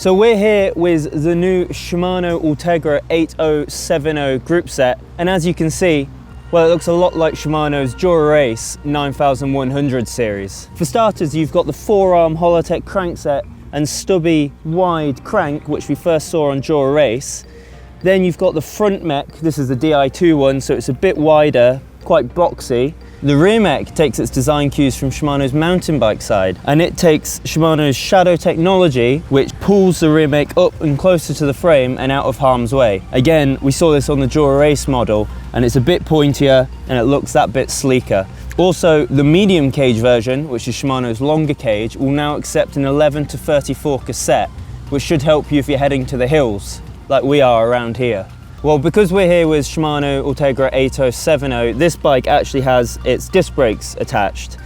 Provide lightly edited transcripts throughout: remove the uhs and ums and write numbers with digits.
So we're here with the new Shimano Ultegra R8070 group set, and as you can see, well, it looks a lot like Shimano's Dura-Ace 9100 series. For starters, you've got the 4-arm Holotech crankset and stubby wide crank, which we first saw on Dura-Ace. Then you've got the front mech. This is the Di2 one, so it's a bit wider, quite boxy. The rear mech takes its design cues from Shimano's mountain bike side, and it takes Shimano's shadow technology, which pulls the rear mech up and closer to the frame and out of harm's way. Again, we saw this on the Dura-Ace model, and it's a bit pointier and it looks that bit sleeker. Also, the medium cage version, which is Shimano's longer cage, will now accept an 11-34 cassette, which should help you if you're heading to the hills, like we are around here. Well, because we're here with Shimano Ultegra R8070, this bike actually has its disc brakes attached.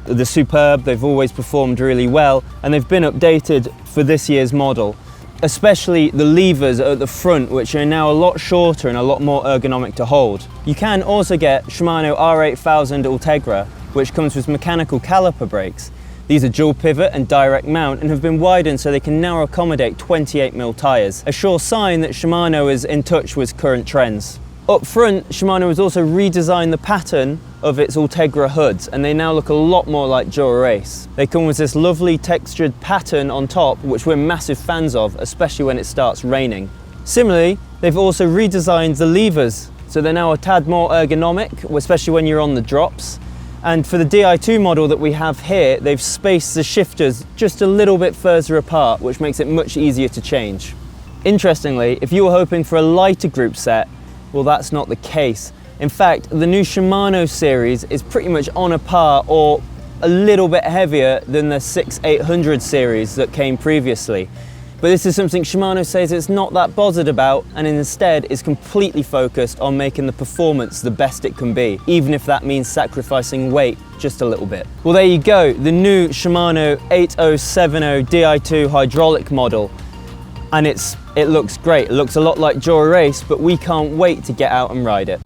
They're superb, they've always performed really well, and they've been updated for this year's model. Especially the levers at the front, which are now a lot shorter and a lot more ergonomic to hold. You can also get Shimano R8000 Ultegra, which comes with mechanical caliper brakes. These are dual pivot and direct mount and have been widened so they can now accommodate 28mm tyres, a sure sign that Shimano is in touch with current trends. Up front, Shimano has also redesigned the pattern of its Ultegra hoods, and they now look a lot more like Dura-Ace. They come with this lovely textured pattern on top, which we're massive fans of, especially when it starts raining. Similarly, they've also redesigned the levers, so they're now a tad more ergonomic, especially when you're on the drops. And for the Di2 model that we have here, they've spaced the shifters just a little bit further apart, which makes it much easier to change. Interestingly, if you were hoping for a lighter group set, well, that's not the case. In fact, the new Shimano series is pretty much on a par or a little bit heavier than the 6800 series that came previously. But this is something Shimano says it's not that bothered about, and instead is completely focused on making the performance the best it can be, even if that means sacrificing weight just a little bit. Well, there you go, the new Shimano 8070 Di2 hydraulic model. And it looks great. It looks a lot like Dura-Ace, but we can't wait to get out and ride it.